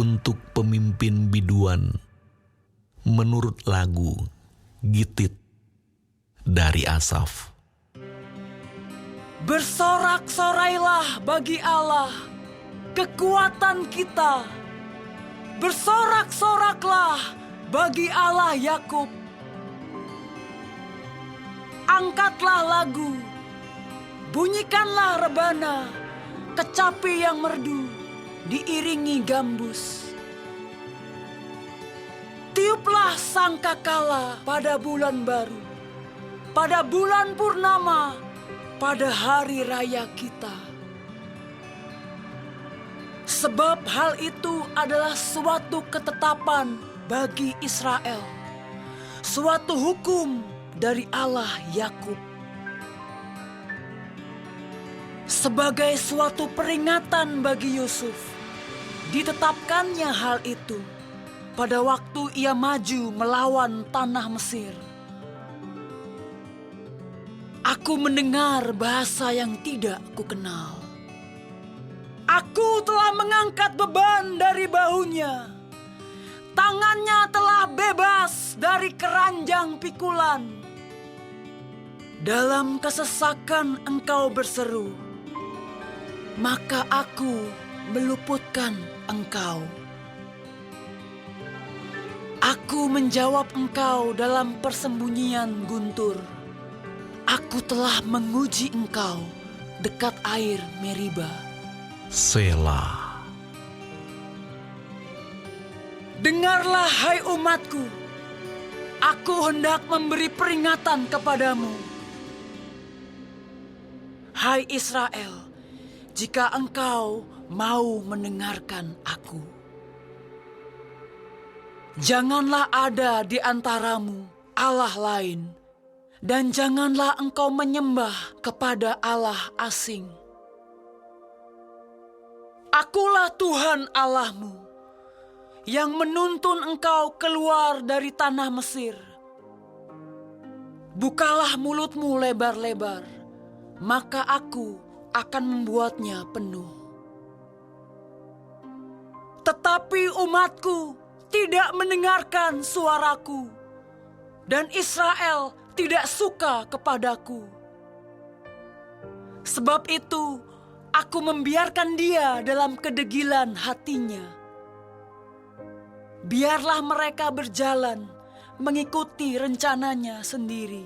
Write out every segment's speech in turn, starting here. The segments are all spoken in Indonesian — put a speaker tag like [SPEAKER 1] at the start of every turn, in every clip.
[SPEAKER 1] untuk pemimpin biduan menurut lagu Gitit dari Asaf.
[SPEAKER 2] Bersorak-sorailah bagi Allah, kekuatan kita. Bersorak-soraklah bagi Allah Yakub. Angkatlah lagu, bunyikanlah rebana, kecapi yang merdu diiringi gambus. Tiuplah sangkakala pada bulan baru, pada bulan purnama, pada hari raya kita. Sebab hal itu adalah suatu ketetapan bagi Israel, suatu hukum dari Allah Yakub. Sebagai suatu peringatan bagi Yusuf, ditetapkannya hal itu pada waktu ia maju melawan tanah Mesir. Aku mendengar bahasa yang tidak kukenal. Aku telah mengangkat beban dari bahunya. Tangannya telah bebas dari keranjang pikulan. Dalam kesesakan engkau berseru, maka aku meluputkan engkau. Aku menjawab engkau dalam persembunyian guntur. Aku telah menguji engkau dekat air Meriba.
[SPEAKER 1] Selah.
[SPEAKER 2] Dengarlah hai umatku, aku hendak memberi peringatan kepadamu. Hai Israel, jika engkau mau mendengarkan aku. Janganlah ada di antaramu Allah lain, dan janganlah engkau menyembah kepada Allah asing. Akulah Tuhan Allahmu, yang menuntun engkau keluar dari tanah Mesir. Bukalah mulutmu lebar-lebar, maka aku akan membuatnya penuh. Tetapi umatku tidak mendengarkan suaraku, dan Israel tidak suka kepadaku. Sebab itu, aku membiarkan dia dalam kedegilan hatinya. Biarlah mereka berjalan mengikuti rencananya sendiri.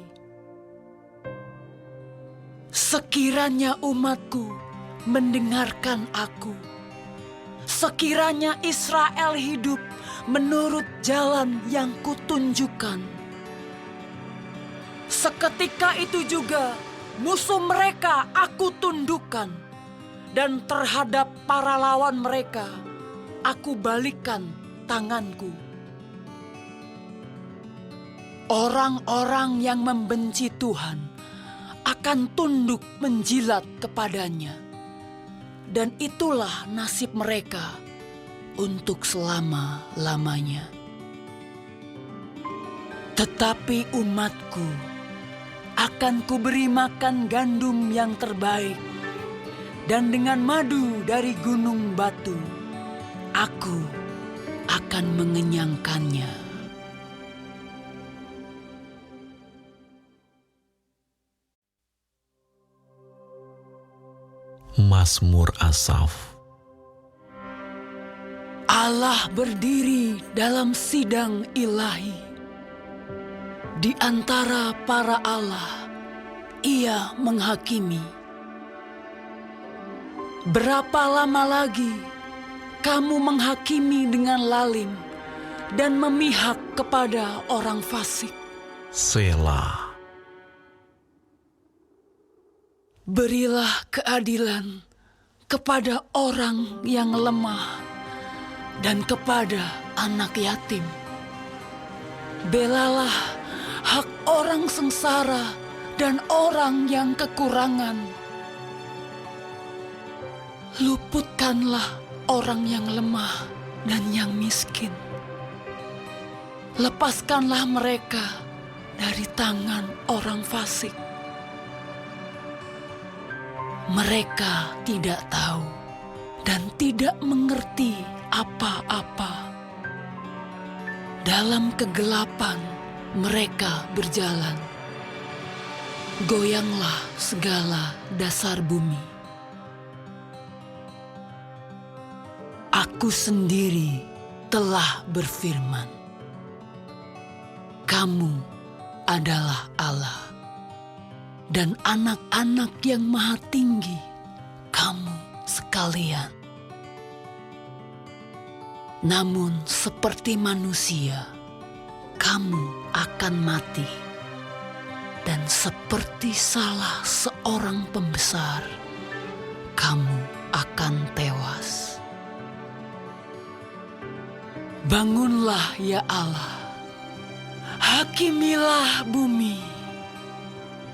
[SPEAKER 2] Sekiranya umatku mendengarkan aku, sekiranya Israel hidup menurut jalan yang kutunjukkan, seketika itu juga musuh mereka aku tundukkan, dan terhadap para lawan mereka aku balikkan tanganku. Orang-orang yang membenci Tuhan akan tunduk menjilat kepadanya, dan itulah nasib mereka untuk selama-lamanya. Tetapi umatku akan kuberi makan gandum yang terbaik, dan dengan madu dari gunung batu aku akan mengenyangkannya.
[SPEAKER 1] Mazmur Asaf.
[SPEAKER 2] Allah berdiri dalam sidang ilahi. Di antara para Allah, Ia menghakimi. Berapa lama lagi kamu menghakimi dengan lalim dan memihak kepada orang fasik?
[SPEAKER 1] Selah.
[SPEAKER 2] Berilah keadilan kepada orang yang lemah dan kepada anak yatim. Belalah hak orang sengsara dan orang yang kekurangan. Luputkanlah orang yang lemah dan yang miskin. Lepaskanlah mereka dari tangan orang fasik. Mereka tidak tahu dan tidak mengerti apa-apa. Dalam kegelapan mereka berjalan. Goyanglah segala dasar bumi. Aku sendiri telah berfirman, kamu adalah Allah, dan anak-anak yang maha tinggi, kamu sekalian. Namun seperti manusia, kamu akan mati. Dan seperti salah seorang pembesar, kamu akan tewas. Bangunlah ya Allah, hakimilah bumi,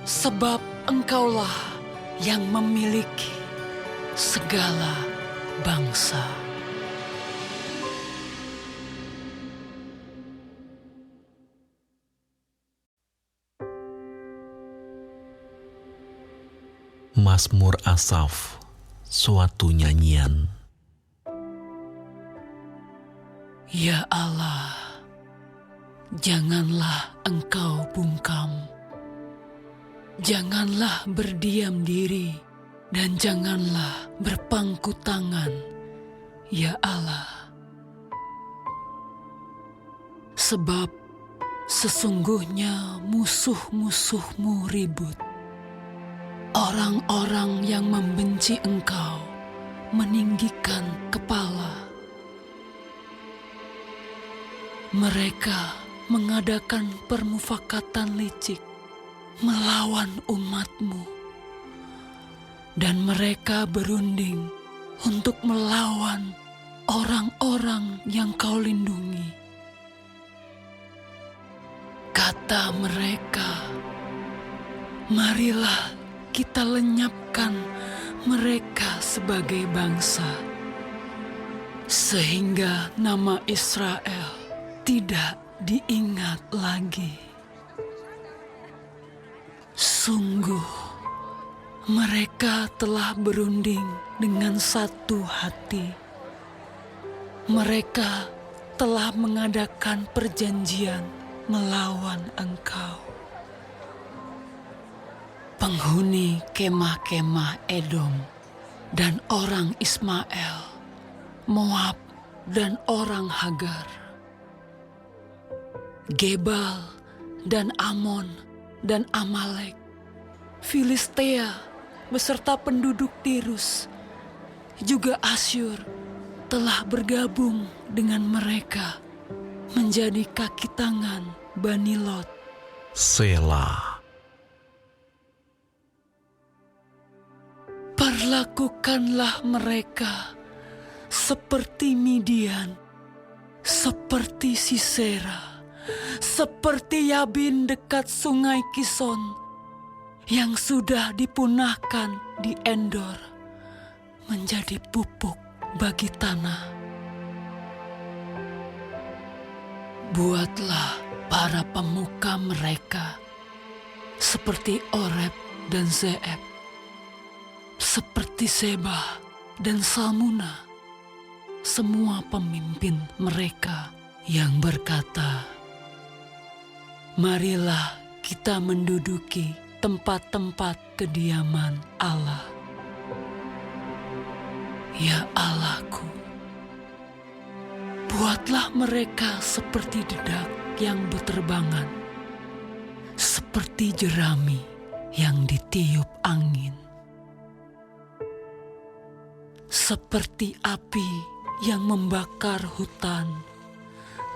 [SPEAKER 2] sebab Engkaulah yang memiliki segala bangsa.
[SPEAKER 1] Mazmur Asaf, suatu nyanyian.
[SPEAKER 2] Ya Allah, janganlah Engkau bungkam. Janganlah berdiam diri dan janganlah berpangku tangan, ya Allah. Sebab sesungguhnya musuh-musuhmu ribut. Orang-orang yang membenci Engkau meninggikan kepala. Mereka mengadakan permufakatan licik melawan umat-Mu, dan mereka berunding untuk melawan orang-orang yang Kau lindungi. Kata mereka, marilah kita lenyapkan mereka sebagai bangsa, sehingga nama Israel tidak diingat lagi. Sungguh, mereka telah berunding dengan satu hati. Mereka telah mengadakan perjanjian melawan Engkau. Penghuni kemah-kemah Edom dan orang Ismael, Moab dan orang Hagar, Gebal dan Amon dan Amalek, Filistea beserta penduduk Tirus, juga Asyur telah bergabung dengan mereka menjadi kaki tangan Bani Lot.
[SPEAKER 1] Selah.
[SPEAKER 2] Perlakukanlah mereka seperti Midian, seperti Sisera, seperti Yabin dekat sungai Kison yang sudah dipunahkan di Endor menjadi pupuk bagi tanah. Buatlah para pemuka mereka seperti Oreb dan Zeeb, seperti Seba dan Salmuna, semua pemimpin mereka yang berkata, marilah kita menduduki tempat-tempat kediaman Allah. Ya Allahku, buatlah mereka seperti dedak yang berterbangan, seperti jerami yang ditiup angin, seperti api yang membakar hutan,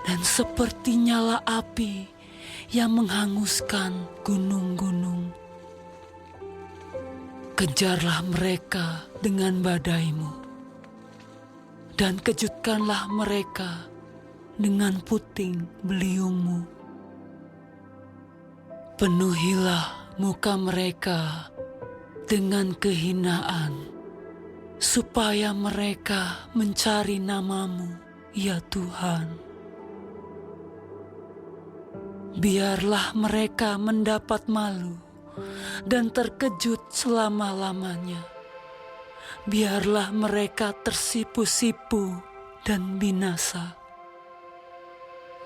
[SPEAKER 2] dan seperti nyala api yang menghanguskan gunung-gunung. Kejarlah mereka dengan badai-Mu, dan kejutkanlah mereka dengan puting beliung-Mu. Penuhilah muka mereka dengan kehinaan, supaya mereka mencari nama-Mu, ya Tuhan. Biarlah mereka mendapat malu dan terkejut selama-lamanya. Biarlah mereka tersipu-sipu dan binasa,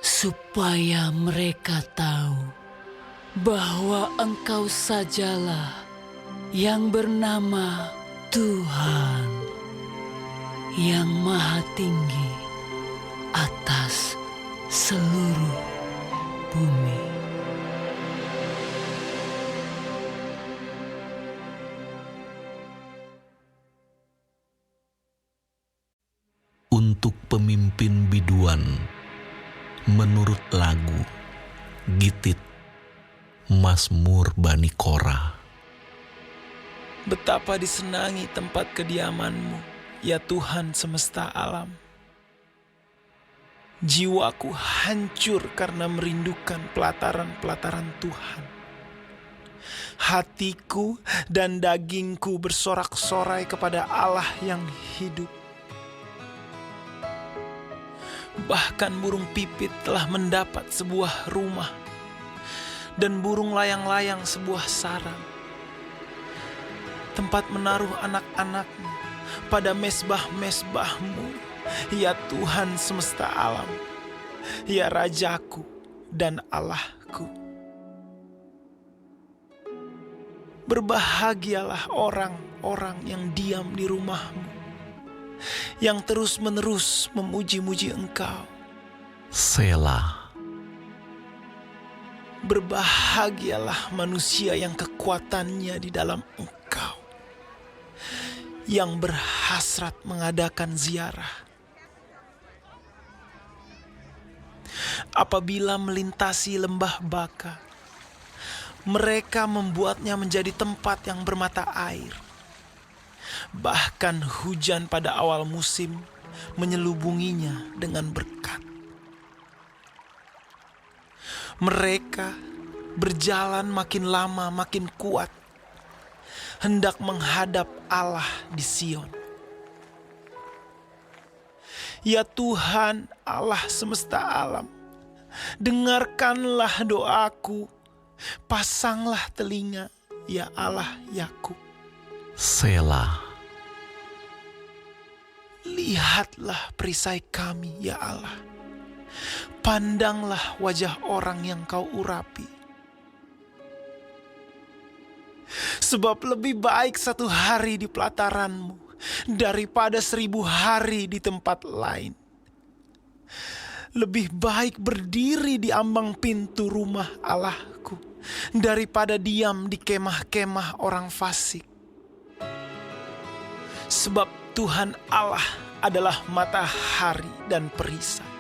[SPEAKER 2] supaya mereka tahu bahwa Engkau sajalah yang bernama Tuhan, yang Maha Tinggi atas seluruh bumi.
[SPEAKER 1] Untuk pemimpin biduan, menurut lagu Gitit, Mazmur Bani Korah.
[SPEAKER 3] Betapa disenangi tempat kediaman-Mu, ya Tuhan semesta alam. Jiwaku hancur karena merindukan pelataran-pelataran Tuhan. Hatiku dan dagingku bersorak-sorai kepada Allah yang hidup. Bahkan burung pipit telah mendapat sebuah rumah, dan burung layang-layang sebuah sarang. Tempat menaruh anak-anakmu pada mesbah-mesbah-Mu, ya Tuhan semesta alam, ya Rajaku dan Allahku. Berbahagialah orang-orang yang diam di rumah-Mu, yang terus-menerus memuji-muji Engkau.
[SPEAKER 1] Selah.
[SPEAKER 3] Berbahagialah manusia yang kekuatannya di dalam Engkau, yang berhasrat mengadakan ziarah. Apabila melintasi lembah Baka, mereka membuatnya menjadi tempat yang bermata air. Bahkan hujan pada awal musim menyelubunginya dengan berkat. Mereka berjalan makin lama makin kuat, hendak menghadap Allah di Sion. Ya Tuhan Allah semesta alam, dengarkanlah doaku, pasanglah telinga, ya Allah Yakub.
[SPEAKER 1] Selah.
[SPEAKER 3] Lihatlah perisai kami, ya Allah. Pandanglah wajah orang yang Kau urapi. Sebab lebih baik 1 hari di pelataran-Mu daripada 1000 hari di tempat lain. Lebih baik berdiri di ambang pintu rumah Allahku daripada diam di kemah-kemah orang fasik. Sebab Tuhan Allah adalah matahari dan perisai.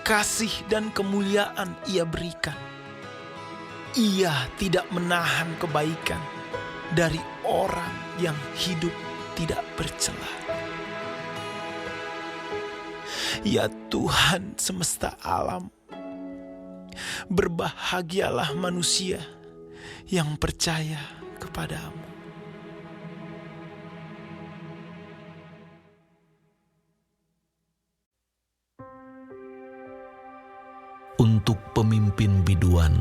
[SPEAKER 3] Kasih dan kemuliaan Ia berikan. Ia tidak menahan kebaikan dari orang yang hidup tidak bercela. Ya Tuhan semesta alam, berbahagialah manusia yang percaya kepadamu.
[SPEAKER 1] Untuk pemimpin biduan,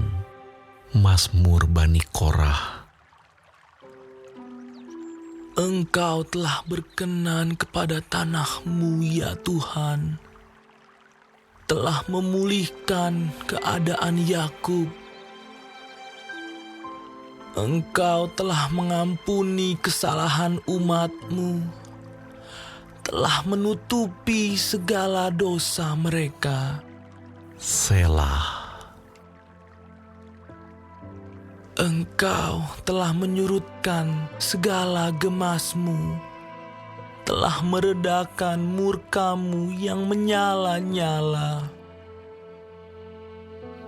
[SPEAKER 1] Mazmur Bani Korah.
[SPEAKER 4] Engkau telah berkenan kepada tanah-Mu, ya Tuhan. Telah memulihkan keadaan Yakub. Engkau telah mengampuni kesalahan umat-Mu. Telah menutupi segala dosa mereka.
[SPEAKER 1] Selah.
[SPEAKER 4] Engkau telah menyurutkan segala gemas-Mu, telah meredakan murka-Mu yang menyala-nyala.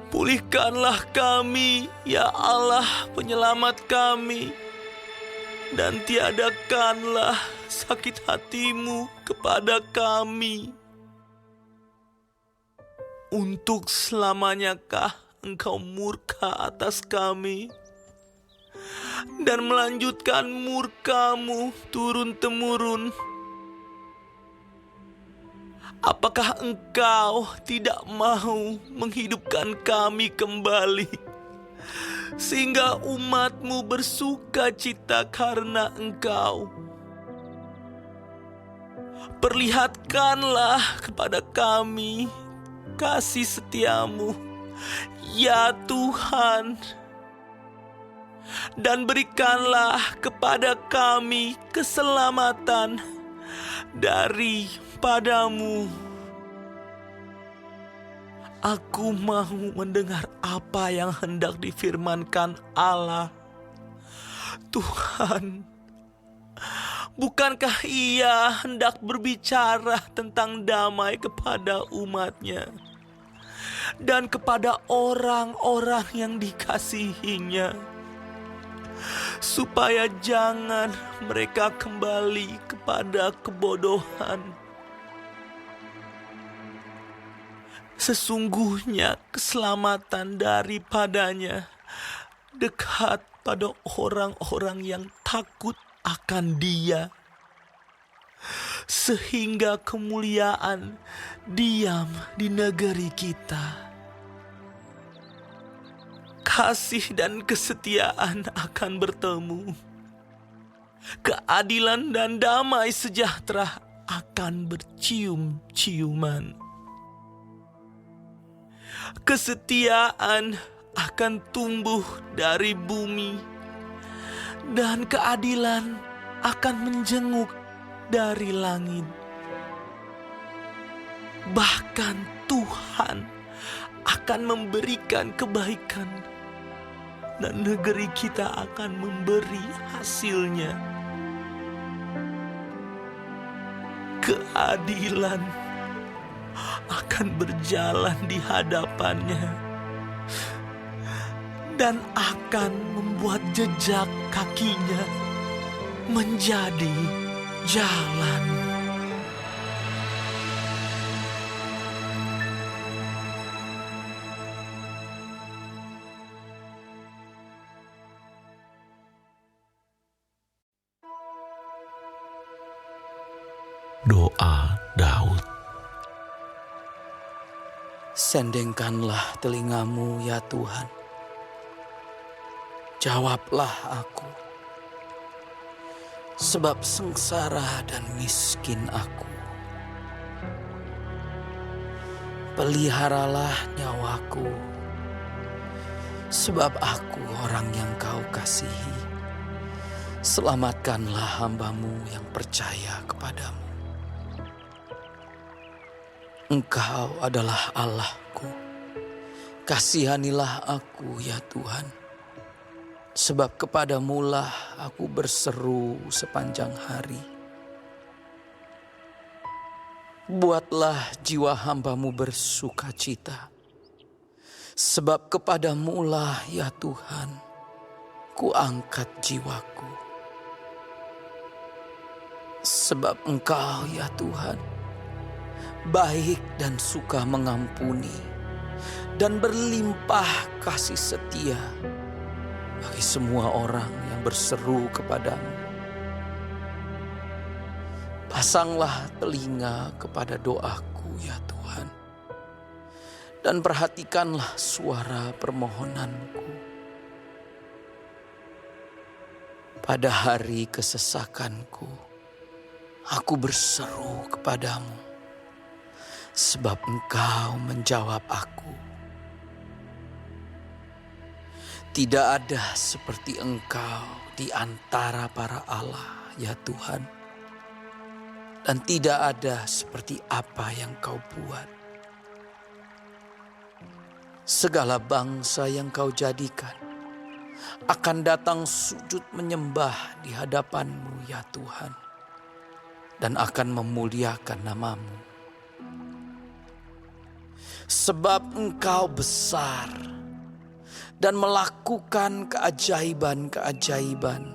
[SPEAKER 4] Pulihkanlah kami, ya Allah penyelamat kami, dan tiadakanlah sakit hati-Mu kepada kami. Untuk selamanyakah Engkau murka atas kami dan melanjutkan murka-Mu turun-temurun? Apakah Engkau tidak mau menghidupkan kami kembali, sehingga umat-Mu bersuka cita karena Engkau? Perlihatkanlah kepada kami kasih setiamu, ya Tuhan. Dan berikanlah kepada kami keselamatan daripadamu. Aku mau mendengar apa yang hendak difirmankan Allah. Tuhan, bukankah Ia hendak berbicara tentang damai kepada umat-Nya dan kepada orang-orang yang dikasihinya, supaya jangan mereka kembali kepada kebodohan? Sesungguhnya keselamatan daripadanya dekat pada orang-orang yang takut akan Dia, sehingga kemuliaan diam di negeri kita. Kasih dan kesetiaan akan bertemu. Keadilan dan damai sejahtera akan bercium-ciuman. Kesetiaan akan tumbuh dari bumi, dan keadilan akan menjenguk dari langit. Bahkan Tuhan akan memberikan kebaikan, dan negeri kita akan memberi hasilnya. Keadilan akan berjalan di hadapannya dan akan membuat jejak kakinya menjadi jalan.
[SPEAKER 1] Doa Daud.
[SPEAKER 5] Sendengkanlah telingamu, ya Tuhan. Jawablah aku, sebab sengsara dan miskin aku. Peliharalah nyawaku, sebab aku orang yang Kau kasihi. Selamatkanlah hamba-Mu yang percaya kepadamu. Engkau adalah Allahku. Kasihanilah aku, ya Tuhan. Sebab kepadamu-lah aku berseru sepanjang hari. Buatlah jiwa hamba-Mu bersukacita. Sebab kepadamu-lah, ya Tuhan, ku angkat jiwaku. Sebab Engkau, ya Tuhan, baik dan suka mengampuni, dan berlimpah kasih setia bagi semua orang yang berseru kepadamu. Pasanglah telinga kepada doaku, ya Tuhan, dan perhatikanlah suara permohonanku. Pada hari kesesakanku, aku berseru kepadamu, sebab Engkau menjawab aku. Tidak ada seperti Engkau di antara para Allah, ya Tuhan. Dan tidak ada seperti apa yang Kau buat. Segala bangsa yang Kau jadikan akan datang sujud menyembah di hadapan-Mu, ya Tuhan, dan akan memuliakan nama-Mu. Sebab Engkau besar dan melakukan keajaiban-keajaiban.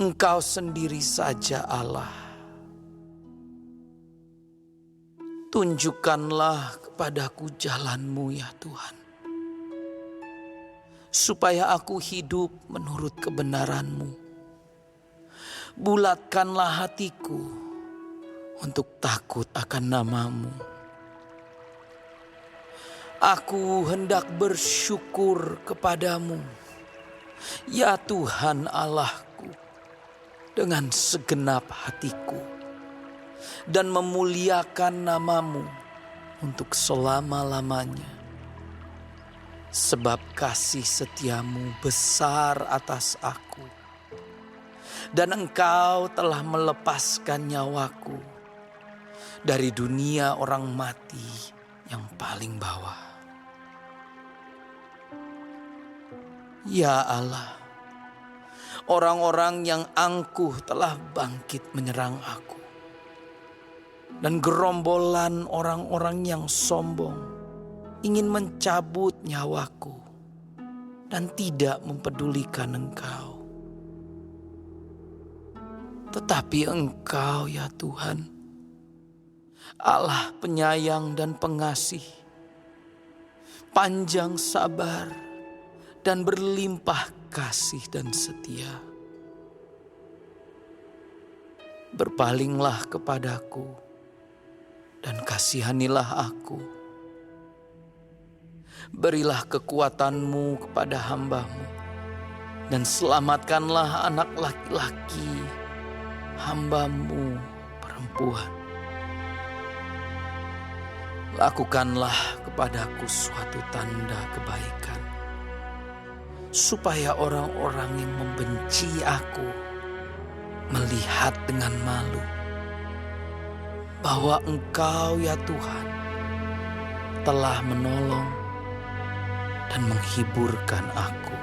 [SPEAKER 5] Engkau sendiri saja Allah. Tunjukkanlah kepadaku jalan-Mu, ya Tuhan, supaya aku hidup menurut kebenaran-Mu. Bulatkanlah hatiku untuk takut akan nama-Mu. Aku hendak bersyukur kepadamu, ya Tuhan Allahku, dengan segenap hatiku dan memuliakan nama-Mu untuk selama-lamanya. Sebab kasih setia-Mu besar atas aku, dan Engkau telah melepaskan nyawaku dari dunia orang mati yang paling bawah. Ya Allah, orang-orang yang angkuh telah bangkit menyerang aku, dan gerombolan orang-orang yang sombong ingin mencabut nyawaku dan tidak mempedulikan Engkau. Tetapi Engkau ya Tuhan, Allah penyayang dan pengasih, panjang sabar dan berlimpah kasih dan setia. Berpalinglah kepadaku dan kasihanilah aku. Berilah kekuatan-Mu kepada hamba-Mu, dan selamatkanlah anak laki-laki hamba-Mu perempuan. Lakukanlah kepadaku suatu tanda kebaikan, supaya orang-orang yang membenci aku melihat dengan malu bahwa Engkau ya Tuhan telah menolong dan menghiburkan aku.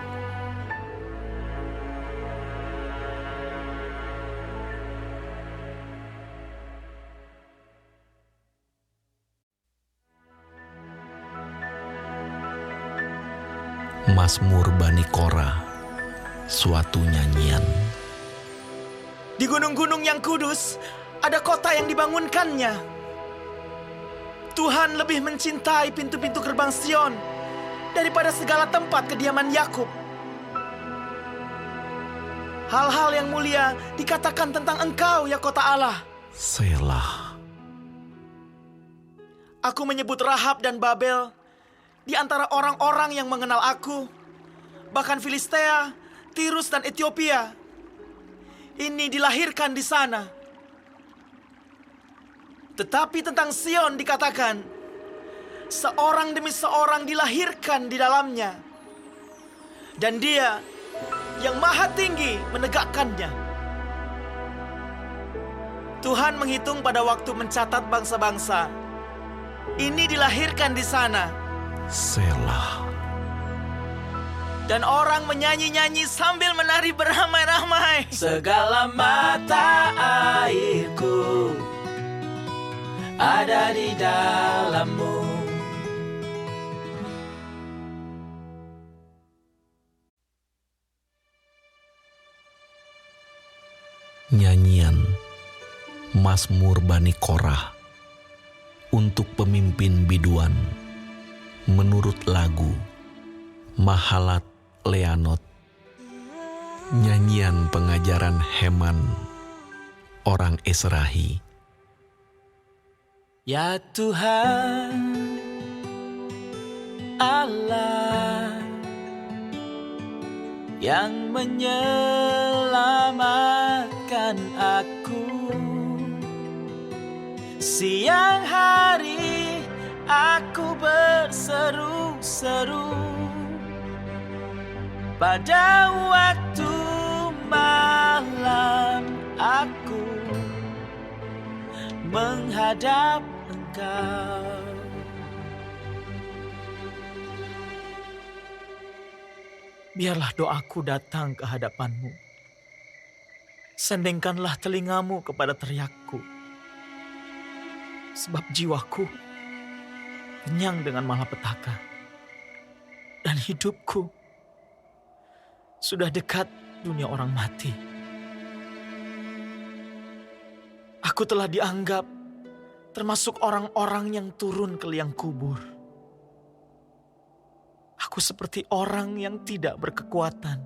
[SPEAKER 1] Mazmur Bani Korah, suatu nyanyian.
[SPEAKER 4] Di gunung-gunung yang kudus ada kota yang dibangunkannya. Tuhan lebih mencintai pintu-pintu gerbang Sion daripada segala tempat kediaman Yakub. Hal-hal yang mulia dikatakan tentang Engkau ya kota Allah.
[SPEAKER 1] Selah.
[SPEAKER 4] Aku menyebut Rahab dan Babel di antara orang-orang yang mengenal aku. Bahkan Filistea, Tirus dan Ethiopia. Ini dilahirkan di sana. Tetapi tentang Sion dikatakan, seorang demi seorang dilahirkan di dalamnya, dan Dia yang Maha Tinggi menegakkannya. Tuhan menghitung pada waktu mencatat bangsa-bangsa. Ini dilahirkan di sana.
[SPEAKER 1] Selah.
[SPEAKER 4] Dan orang menyanyi-nyanyi sambil menari beramai-ramai.
[SPEAKER 3] Segala mata airku ada di dalam-Mu.
[SPEAKER 1] Nyanyian Mazmur Bani Korah untuk pemimpin biduan menurut lagu Mahalat Leanot. Nyanyian pengajaran Heman orang Esrahi.
[SPEAKER 3] Ya Tuhan Allah yang menyelamatkan aku, siang hari aku berseru-seru, pada waktu malam aku menghadap Engkau.
[SPEAKER 4] Biarlah doaku datang ke hadapan-Mu. Sendengkanlah telinga-Mu kepada teriakku. Sebab jiwaku kenyang dengan malapetaka, dan hidupku sudah dekat dunia orang mati. Aku telah dianggap termasuk orang-orang yang turun ke liang kubur. Aku seperti orang yang tidak berkekuatan.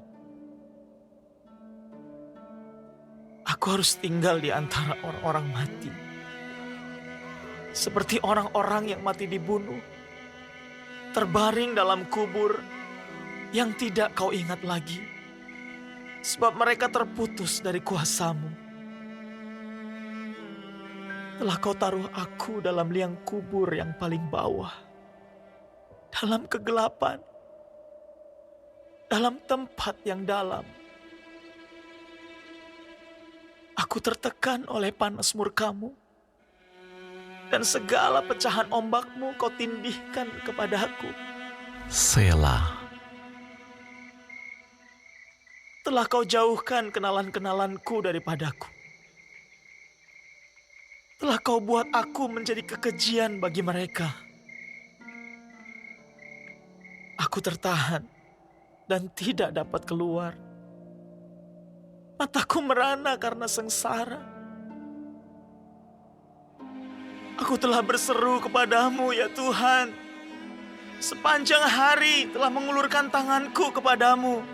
[SPEAKER 4] Aku harus tinggal di antara orang-orang mati. Seperti orang-orang yang mati dibunuh, terbaring dalam kubur yang tidak Kau ingat lagi. sebab mereka terputus dari kuasa-Mu. Telah Kau taruh aku dalam liang kubur yang paling bawah, dalam kegelapan, dalam tempat yang dalam. Aku tertekan oleh panas murka-Mu, dan segala pecahan ombak-Mu Kau tindihkan kepadaku.
[SPEAKER 1] Selah.
[SPEAKER 4] Telah Kau jauhkan kenalan-kenalanku daripadaku. Telah Kau buat aku menjadi kekejian bagi mereka. Aku tertahan dan tidak dapat keluar. Mataku merana karena sengsara. Aku telah berseru kepadamu ya Tuhan. Sepanjang hari telah mengulurkan tanganku kepadamu.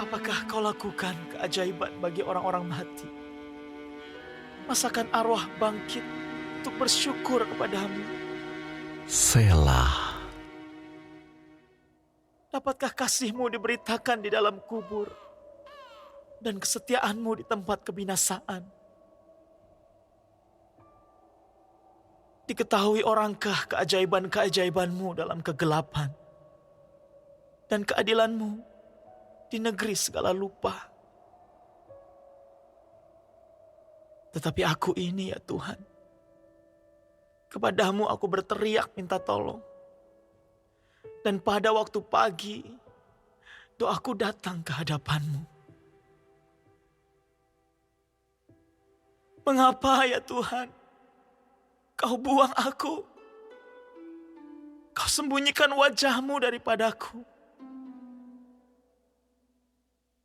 [SPEAKER 4] Apakah Kau lakukan keajaiban bagi orang-orang mati? Masakan arwah bangkit untuk bersyukur kepadamu?
[SPEAKER 1] Selah.
[SPEAKER 4] Dapatkah kasih-Mu diberitakan di dalam kubur dan kesetiaan-Mu di tempat kebinasaan? Diketahui orangkah keajaiban-keajaiban-Mu dalam kegelapan dan keadilan-Mu di negeri segala lupa? Tetapi aku ini ya Tuhan, kepadamu aku berteriak minta tolong. Dan pada waktu pagi, doaku datang ke hadapan-Mu. Mengapa ya Tuhan, Kau buang aku? Kau sembunyikan wajah-Mu daripadaku.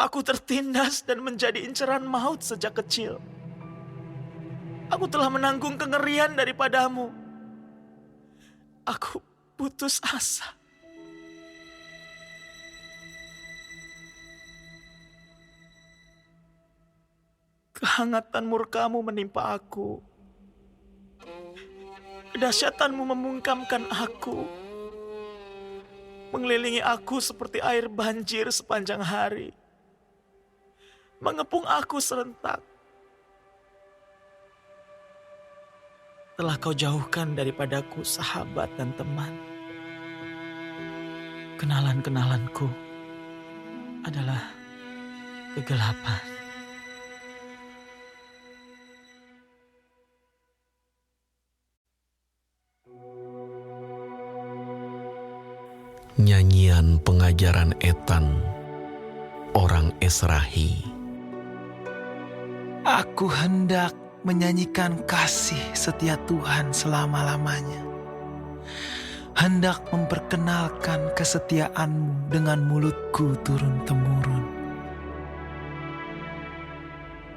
[SPEAKER 4] Aku tertindas dan menjadi inceran maut sejak kecil. Aku telah menanggung kengerian daripadamu. Aku putus asa. Kehangatan murka-Mu menimpa aku. Kedahsyatan-Mu membungkamkan aku. Mengelilingi aku seperti air banjir sepanjang hari. Mengepung aku serentak. Telah Kau jauhkan daripadaku sahabat dan teman. Kenalan-kenalanku adalah kegelapan.
[SPEAKER 1] Nyanyian pengajaran Etan, orang Esrahi.
[SPEAKER 3] Aku hendak menyanyikan kasih setia Tuhan selama-lamanya. Hendak memperkenalkan kesetiaan-Mu dengan mulutku turun-temurun.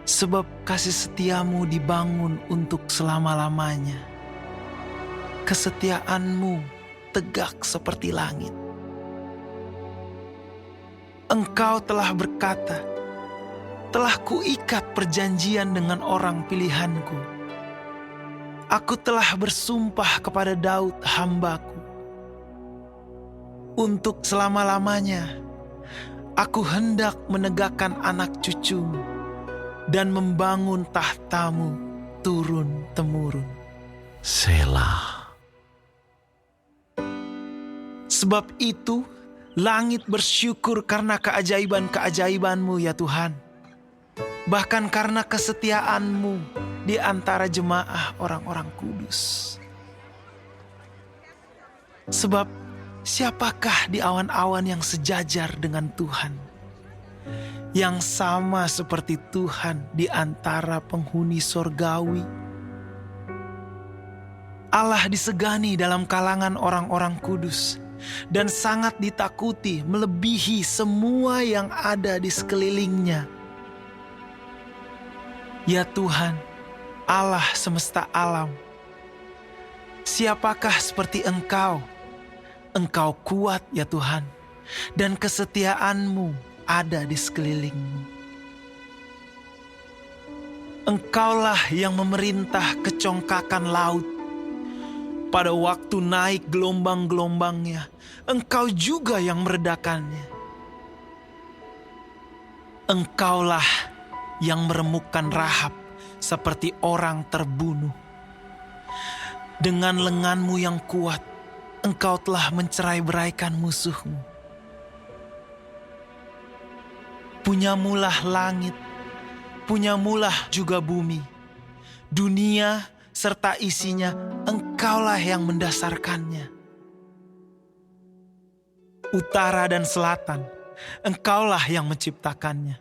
[SPEAKER 3] Sebab kasih setia-Mu dibangun untuk selama-lamanya. Kesetiaan-Mu tegak seperti langit. Engkau telah berkata, telah kuikat perjanjian dengan orang pilihanku. Aku telah bersumpah kepada Daud hambaku. Untuk selama-lamanya, aku hendak menegakkan anak cucumu dan membangun tahtamu turun-temurun.
[SPEAKER 1] Selah.
[SPEAKER 3] Sebab itu, langit bersyukur karena keajaiban-keajaiban-Mu ya Tuhan. Bahkan karena kesetiaan-Mu di antara jemaah orang-orang kudus. Sebab siapakah di awan-awan yang sejajar dengan Tuhan? Yang sama seperti Tuhan di antara penghuni sorgawi. Allah disegani dalam kalangan orang-orang kudus. Dan sangat ditakuti melebihi semua yang ada di sekelilingnya. Ya Tuhan, Allah semesta alam, siapakah seperti Engkau? Engkau kuat ya Tuhan, dan kesetiaan-Mu ada di sekelilingmu. Engkaulah yang memerintah kecongkakan laut. Pada waktu naik gelombang-gelombangnya, Engkau juga yang meredakannya. Engkaulah yang meremukkan Rahab seperti orang terbunuh. Dengan lenganmu yang kuat, engkau telah mencerai-beraikan musuhmu. Punyamulah langit, punyamulah juga bumi. Dunia serta isinya, engkaulah yang mendasarkannya. Utara dan selatan, engkaulah yang menciptakannya.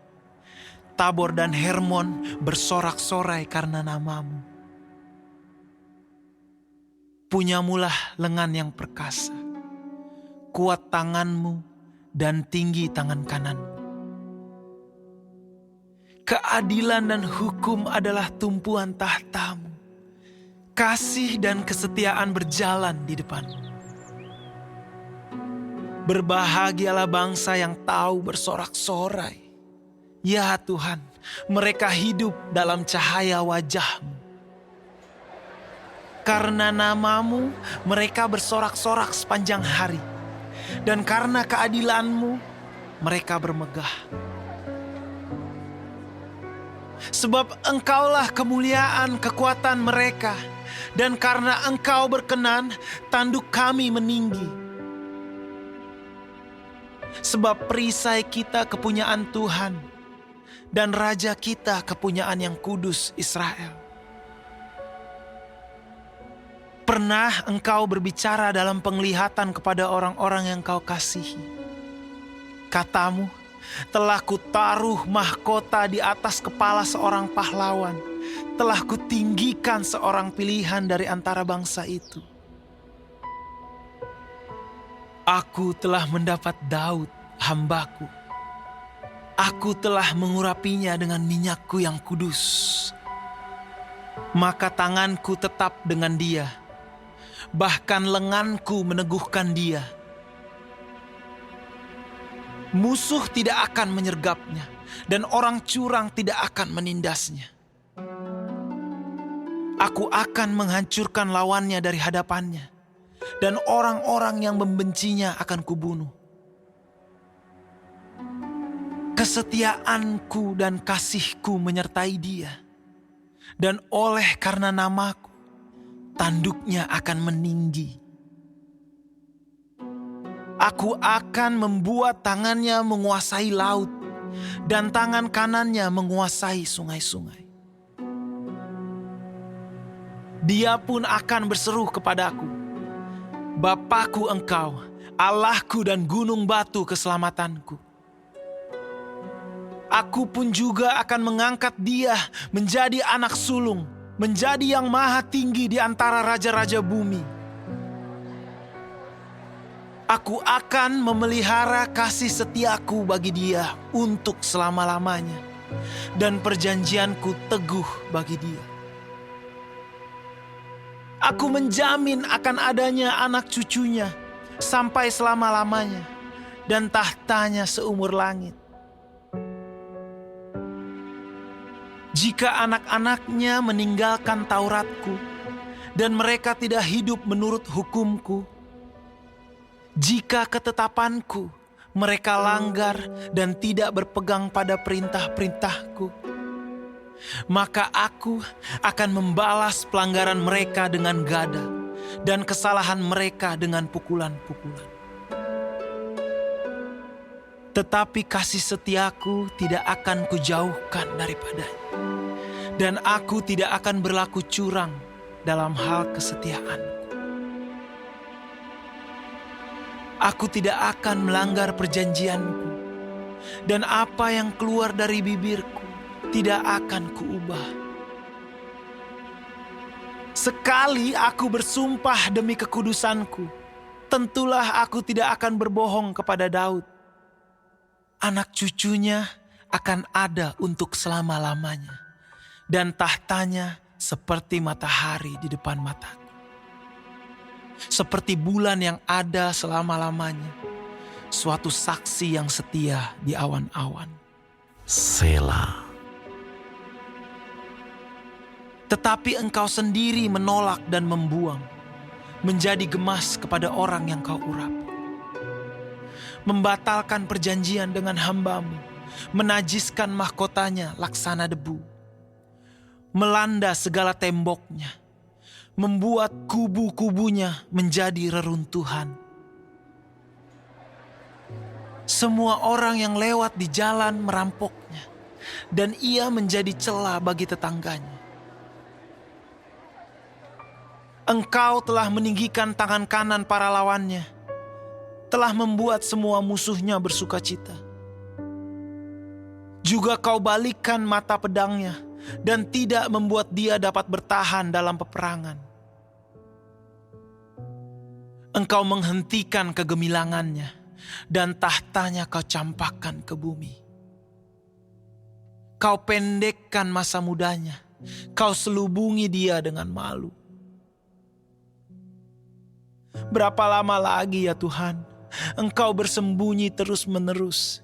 [SPEAKER 3] Tabor dan Hermon bersorak-sorai karena namamu. Punyamulah lengan yang perkasa, kuat tanganmu dan tinggi tangan kananmu. Keadilan dan hukum adalah tumpuan tahtamu. Kasih dan kesetiaan berjalan di depanmu. Berbahagialah bangsa yang tahu bersorak-sorai. Ya Tuhan, mereka hidup dalam cahaya wajah-Mu. Karena namamu, mereka bersorak-sorak sepanjang hari. Dan karena keadilan-Mu, mereka bermegah. Sebab Engkaulah kemuliaan kekuatan mereka. Dan karena Engkau berkenan, tanduk kami meninggi. Sebab perisai kita kepunyaan Tuhan, dan Raja kita kepunyaan yang kudus Israel. Pernah Engkau berbicara dalam penglihatan kepada orang-orang yang Kau kasihi. Katamu, telah kutaruh mahkota di atas kepala seorang pahlawan. Telah kutinggikan seorang pilihan dari antara bangsa itu. Aku telah mendapat Daud, hambaku. Aku telah mengurapinya dengan minyakku yang kudus. Maka tanganku tetap dengan dia. Bahkan lenganku meneguhkan dia. Musuh tidak akan menyergapnya, dan orang curang tidak akan menindasnya. Aku akan menghancurkan lawannya dari hadapannya, dan orang-orang yang membencinya akan kubunuh. Kesetiaanku dan kasihku menyertai dia, dan oleh karena namaku, tanduknya akan meninggi. Aku akan membuat tangannya menguasai laut, dan tangan kanannya menguasai sungai-sungai. Dia pun akan berseru kepadaku, Bapakku Engkau, Allahku dan gunung batu keselamatanku. Aku pun juga akan mengangkat dia menjadi anak sulung, menjadi yang maha tinggi di antara raja-raja bumi. Aku akan memelihara kasih setiaku bagi dia untuk selama-lamanya, dan perjanjianku teguh bagi dia. Aku menjamin akan adanya anak cucunya sampai selama-lamanya, dan tahtanya seumur langit. Jika anak-anaknya meninggalkan Tauratku, dan mereka tidak hidup menurut hukumku, jika ketetapanku mereka langgar dan tidak berpegang pada perintah-perintahku, maka aku akan membalas pelanggaran mereka dengan gada dan kesalahan mereka dengan pukulan-pukulan. Tetapi kasih setiaku tidak akan kujauhkan daripadanya, dan aku tidak akan berlaku curang dalam hal kesetiaanku. Aku tidak akan melanggar perjanjianku, dan apa yang keluar dari bibirku tidak akan kuubah. Sekali aku bersumpah demi kekudusanku, tentulah aku tidak akan berbohong kepada Daud. Anak cucunya akan ada untuk selama-lamanya, dan tahtanya seperti matahari di depan mataku. Seperti bulan yang ada selama-lamanya, suatu saksi yang setia di awan-awan.
[SPEAKER 1] Selah.
[SPEAKER 3] Tetapi engkau sendiri menolak dan membuang, menjadi gemas kepada orang yang kau urapi. Membatalkan perjanjian dengan hamba-Mu, menajiskan mahkotanya laksana debu, melanda segala temboknya, membuat kubu-kubunya menjadi reruntuhan. Semua orang yang lewat di jalan merampoknya, dan ia menjadi celah bagi tetangganya. Engkau telah meninggikan tangan kanan para lawannya, telah membuat semua musuhnya bersukacita. Juga kau balikkan mata pedangnya, dan tidak membuat dia dapat bertahan dalam peperangan. Engkau menghentikan kegemilangannya, dan tahtanya kau campakkan ke bumi. Kau pendekkan masa mudanya, kau selubungi dia dengan malu. Berapa lama lagi ya Tuhan, Engkau bersembunyi terus-menerus,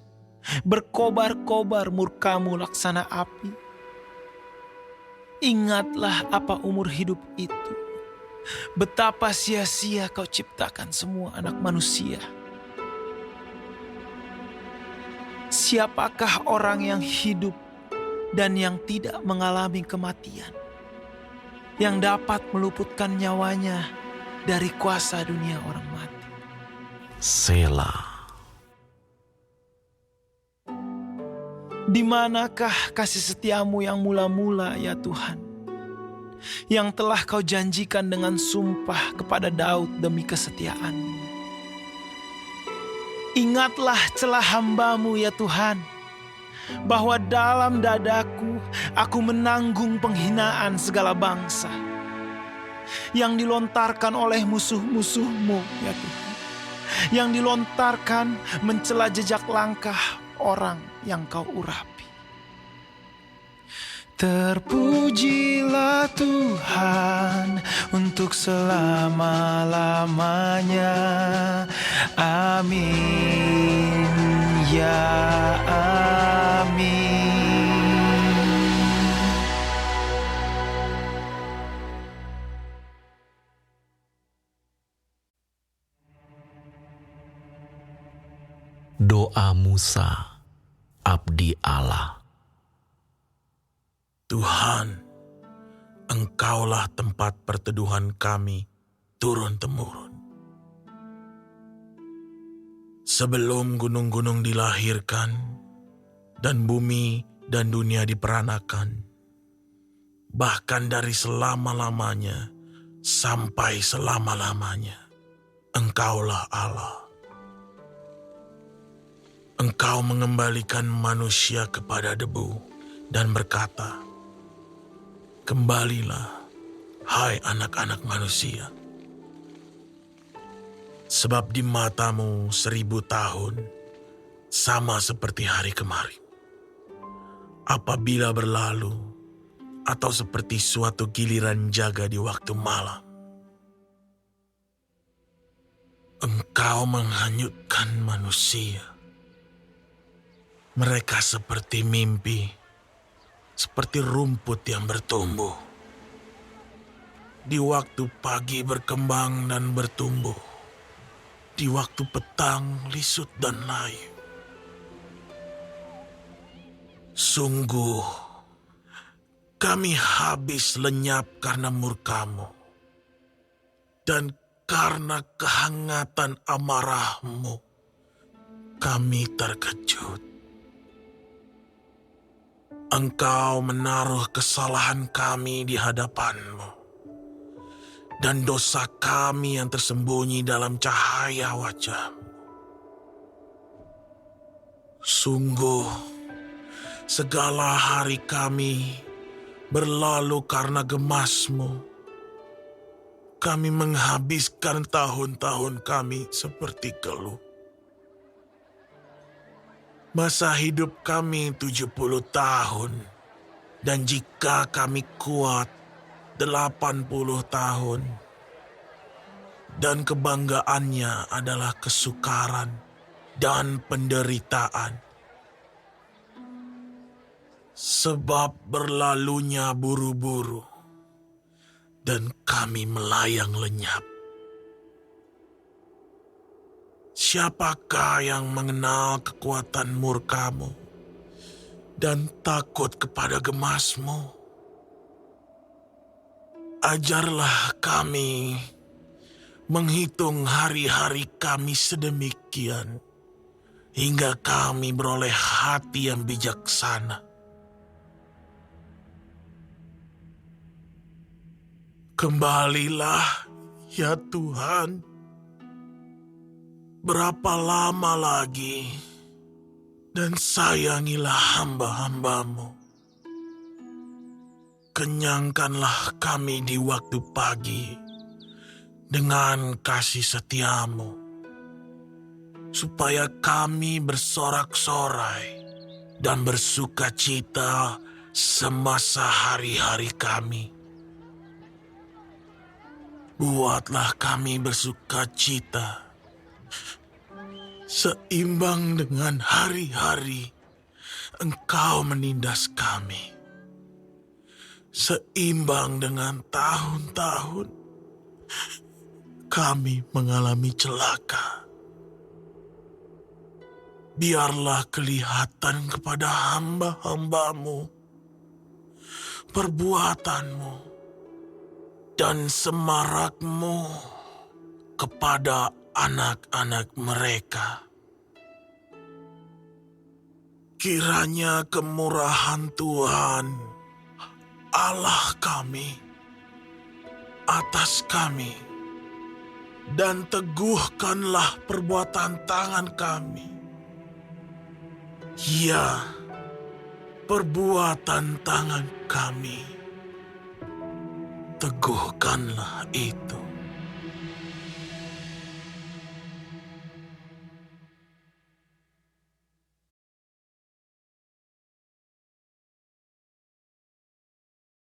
[SPEAKER 3] berkobar-kobar murka-Mu laksana api. Ingatlah apa umur hidup itu, betapa sia-sia Kau ciptakan semua anak manusia. Siapakah orang yang hidup dan yang tidak mengalami kematian, yang dapat meluputkan nyawanya dari kuasa dunia orang mati?
[SPEAKER 1] Selah.
[SPEAKER 3] Di manakah kasih setiamu yang mula-mula ya Tuhan, yang telah Kau janjikan dengan sumpah kepada Daud demi kesetiaan-Mu? Ingatlah celah hamba-Mu ya Tuhan, bahwa dalam dadaku aku menanggung penghinaan segala bangsa yang dilontarkan oleh musuh-musuh-Mu ya Tuhan, yang dilontarkan mencela jejak langkah orang yang Kau urapi. Terpujilah Tuhan untuk selama-lamanya. Amin, ya amin.
[SPEAKER 1] Doa Musa, abdi Allah.
[SPEAKER 6] Tuhan, Engkaulah tempat perteduhan kami turun-temurun. Sebelum gunung-gunung dilahirkan, dan bumi dan dunia diperanakan, bahkan dari selama-lamanya sampai selama-lamanya, Engkaulah Allah. Engkau mengembalikan manusia kepada debu dan berkata, "Kembalilah, hai anak-anak manusia. Sebab di mata-Mu 1000 tahun sama seperti hari kemarin, apabila berlalu, atau seperti suatu giliran jaga di waktu malam. Engkau menghanyutkan manusia. Mereka seperti mimpi, seperti rumput yang bertumbuh. Di waktu pagi berkembang dan bertumbuh, di waktu petang lisut dan layu. Sungguh, kami habis lenyap karena murka-Mu, dan karena kehangatan amarah-Mu, kami terkejut. Engkau menaruh kesalahan kami di hadapan-Mu, dan dosa kami yang tersembunyi dalam cahaya wajah-Mu. Sungguh, segala hari kami berlalu karena gemas-Mu. Kami menghabiskan tahun-tahun kami seperti keluh. Masa hidup kami 70 tahun, dan jika kami kuat 80 tahun, dan kebanggaannya adalah kesukaran dan penderitaan. Sebab berlalunya buru-buru, dan kami melayang lenyap. Siapakah yang mengenal kekuatan murka-Mu dan takut kepada gemas-Mu. Ajarlah kami menghitung hari-hari kami sedemikian, hingga kami beroleh hati yang bijaksana. Kembalilah, ya Tuhan. Berapa lama lagi? Dan sayangilah hamba-hamba-Mu. Kenyangkanlah kami di waktu pagi dengan kasih setia-Mu, supaya kami bersorak-sorai dan bersuka cita semasa hari-hari kami. Buatlah kami bersuka cita seimbang dengan hari-hari Engkau menindas kami, seimbang dengan tahun-tahun kami mengalami celaka. Biarlah kelihatan kepada hamba-hamba-Mu perbuatan-Mu dan semarak-Mu kepada anak-anak mereka. Kiranya kemurahan Tuhan, Allah kami, atas kami, dan teguhkanlah perbuatan tangan kami. Ya, perbuatan tangan kami, teguhkanlah itu.